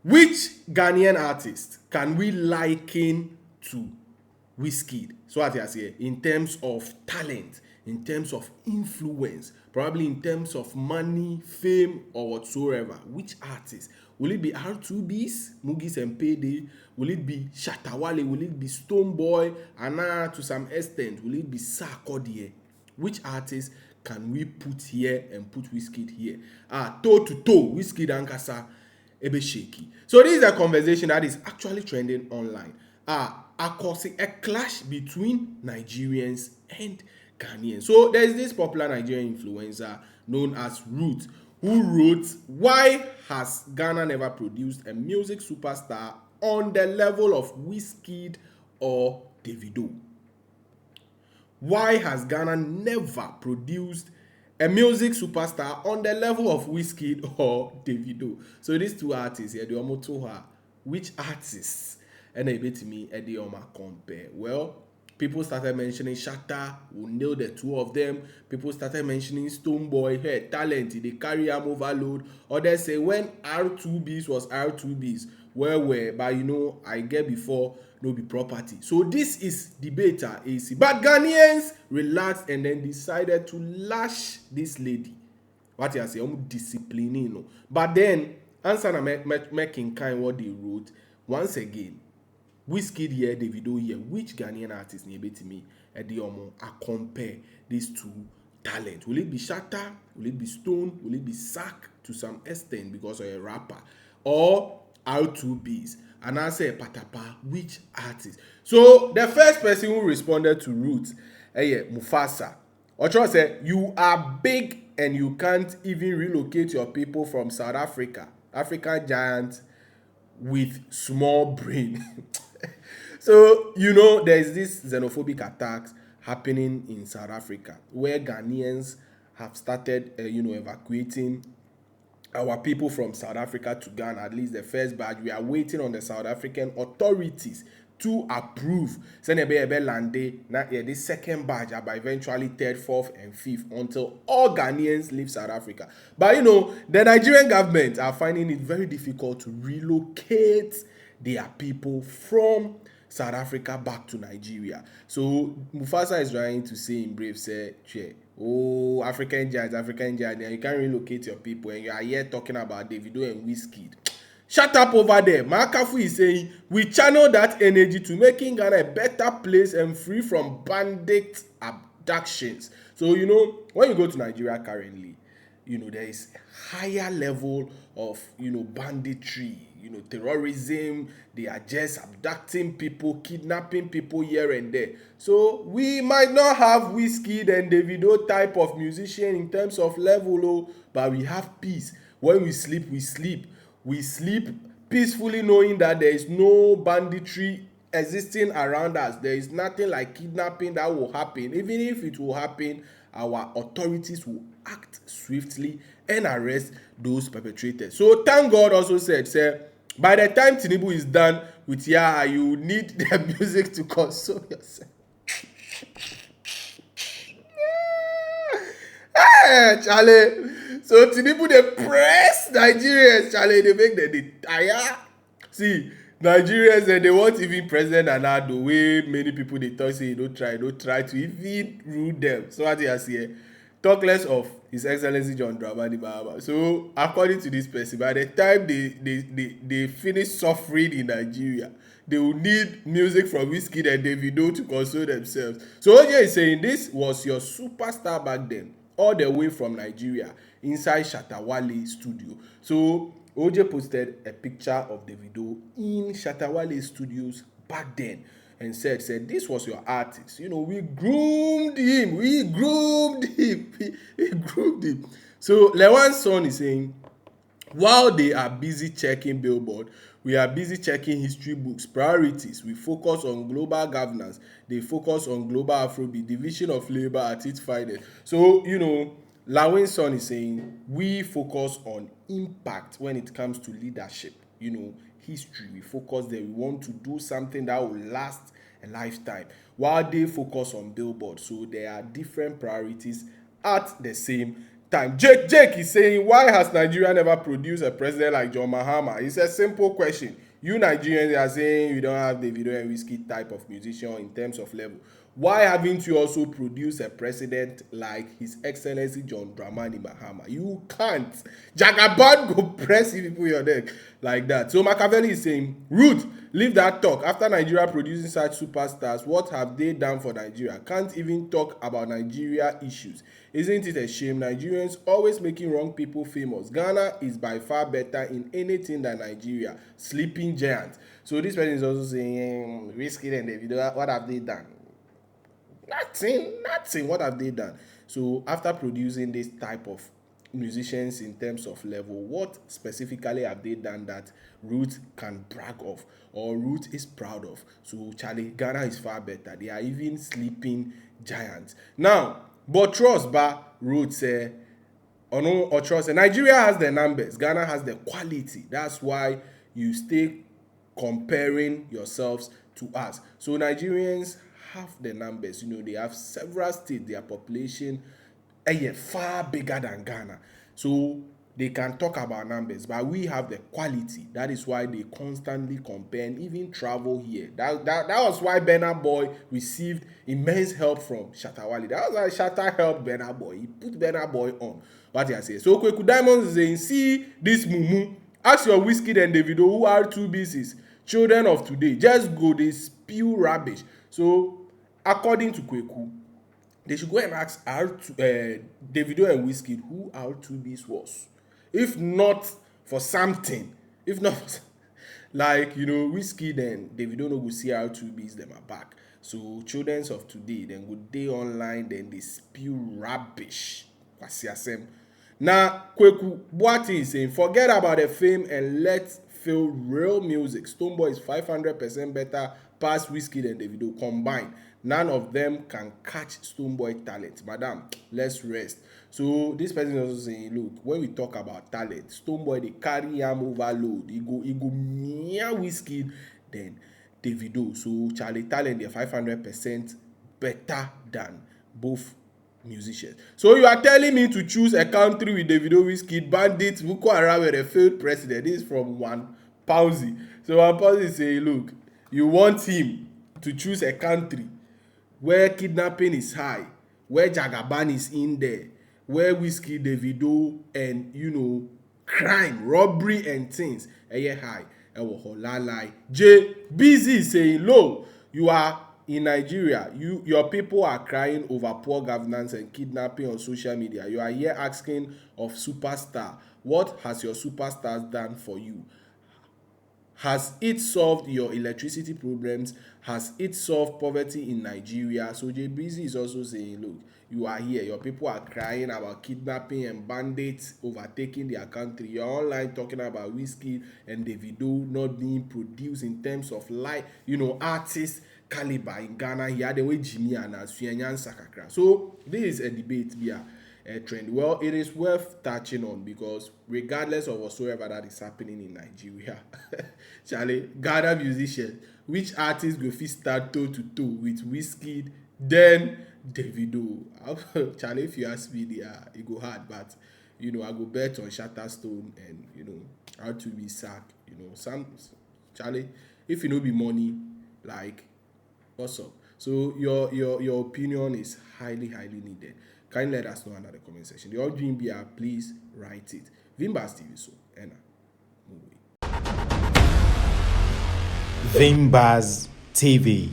Which Ghanaian artist can we liken to Wizkid? So as I say, in terms of talent, in terms of influence, probably in terms of money, fame, or whatsoever. Which artist? Will it be R2Bs, Mugis and Payday? Will it be Shatawale? Will it be Stonebwoy? And to some extent, will it be Sarkodie? Which artist can we put here and put Wizkid here? Toe to toe, Wizkid and Kasa ebe shaky. So this is a conversation that is actually trending online. Causing a clash between Nigerians and Ghanaians. So there is this popular Nigerian influencer known as Root who wrote, "Why has Ghana never produced a music superstar on the level of Wizkid or Davido?" Why has Ghana never produced a music superstar on the level of Wizkid or Davido? So these two artists here, they almost told her which artists and they bet me and they compare. Well, people started mentioning Shatta, who nailed the two of them. People started mentioning Stonebwoy, hey, talent, they carry arm overload. Others say when R2Bs was R2Bs, where but I get before no be property. So this is debater AC. But Ghanaians relaxed and then decided to lash this lady. What you say, disciplining. But then, answer na making kind what they wrote. Once again, Wizkid here, Davido here, which Ghanaian artist ni ebe me I compare these two talent? Will it be Shatta? Will it be Stone? Will it be Sack to some extent because of a rapper? Or R2Bs? And I say Patapa, which artist? So the first person who responded to Roots, Mufasa. Ocho said, "You are big and you can't even relocate your people from South Africa. African giant with small brain." So, there's this xenophobic attacks happening in South Africa where Ghanaians have started, evacuating our people from South Africa to Ghana, at least the first batch. We are waiting on the South African authorities to approve. This second batch by eventually third, fourth, and fifth until all Ghanaians leave South Africa. But the Nigerian government are finding it very difficult to relocate their people from South Africa back to Nigeria. So Mufasa is trying to say in Brave, say, "Oh, African giants, you can't relocate your people, and you are here talking about Davido and Wizkid. Shut up over there." Makafu is saying, "We channel that energy to making Ghana a better place and free from bandit abductions." So, when you go to Nigeria currently, there is higher level of, banditry, terrorism. They are just abducting people, kidnapping people here and there. So we might not have Wizkid and Davido type of musician in terms of level, but we have peace. When we sleep, we sleep. We sleep peacefully knowing that there is no banditry existing around us. There is nothing like kidnapping that will happen. Even if it will happen, our authorities will act swiftly and arrest those perpetrators. So thank God also said, say, by the time Tinubu is done with Yaha, you need the music to console yourself. Hey, Charlie. So Tinubu they press Nigerians, Charlie, they make them they tire. See, Nigerians they want even President Nana the way many people they talk say don't try to even rule them. So what you see, talk less of His Excellency John Dramani Mahama. So according to this person, by the time they finish suffering in Nigeria, they will need music from Wizkid and Davido to console themselves. So OJ is saying this was your superstar back then, all the way from Nigeria, inside Shatawale studio. So OJ posted a picture of Davido in Shatawale studios back then and said this was your artist. We groomed him. We groomed him. So Lewan's son is saying, while they are busy checking Billboard, we are busy checking history books, priorities. We focus on global governance. They focus on global Afrobeat, division of labor at its finest. So, Lawin's son is saying, we focus on impact when it comes to leadership. History. We focus there. We want to do something that will last a lifetime. While they focus on Billboard. So there are different priorities at the same time. Jake is saying, why has Nigeria never produced a president like John Mahama? It's a simple question. You Nigerians are saying you don't have Davido and Wizkid type of musician in terms of level. Why haven't you also produced a president like His Excellency John Dramani Mahama? You can't. Jagaban go press people your neck like that. So Machiavelli is saying, Ruth, leave that talk. After Nigeria producing such superstars, what have they done for Nigeria? Can't even talk about Nigeria issues. Isn't it a shame? Nigerians always making wrong people famous. Ghana is by far better in anything than Nigeria. Sleeping giant. So this person is also saying, Wizkid and Davido, what have they done? Nothing. What have they done? So after producing this type of musicians in terms of level, what specifically have they done that Ruth can brag of or Ruth is proud of? So Charlie, Ghana is far better. They are even sleeping giants. Now, but trust ba Ruth say, or no, or trust say, Nigeria has the numbers, Ghana has the quality. That's why you stay comparing yourselves to us. So Nigerians have the numbers. They have several states, their population far bigger than Ghana. So they can talk about numbers, but we have the quality. That is why they constantly compare and even travel here. That was why Burna Boy received immense help from Shatta Wale. That was why Shatta helped Burna Boy. He put Burna Boy on. What you say? So Kweku Diamond is saying, see this mumu. Ask your Wizkid and Davido, who are two pieces, children of today. Just go, they spew rubbish. So according to Kweku, they should go and ask Davido and Wizkid who R2B's was. If not for something, like, Wizkid and Davido no go see R2B's, them are back. So children of today, then go day online, then they spew rubbish. Now, Kweku Boati is saying, forget about the fame and let's feel real music. Stonebwoy is 500% better past Wizkid and Davido combined. None of them can catch Stonebwoy talent. Madam, let's rest. So this person is also saying, look, when we talk about talent, Stonebwoy, they carry him overload. He go near Wizkid than Davido. So Charlie talent, they're 500% better than both musicians. So you are telling me to choose a country with Davido, Wizkid, bandits, Boko Haram, with a failed president. This is from One Pausi. So One Pausi is saying, look, you want him to choose a country where kidnapping is high, where Jagaban is in there, where Wizkid, Davido, and crime, robbery and things high. J Busy is saying, low, you are in Nigeria, your people are crying over poor governance and kidnapping on social media. You are here asking of superstar, what has your superstars done for you? Has it solved your electricity problems? Has it solved poverty in Nigeria? So JBZ is also saying, look, you are here. Your people are crying about kidnapping and bandits overtaking their country. You're online talking about Wizkid and Davido not being produced in terms of artist caliber in Ghana. He had the way Jimmy and Suyanyan Sakakra. So this is a debate here. Trend. Well, it is worth touching on because regardless of whatsoever that is happening in Nigeria, Charlie, Ghana musicians, which artist go fit start toe to toe with Wizkid, then Davido? Charlie, if you ask me, it go hard, but I go bet on Shatterstone and how to be sacked. Some Charlie, if you be money, like what's up? So your opinion is highly needed. Kindly let us know under the comment section. The audio BR, please write it. Vimbas TV so Enna. Vimbas TV.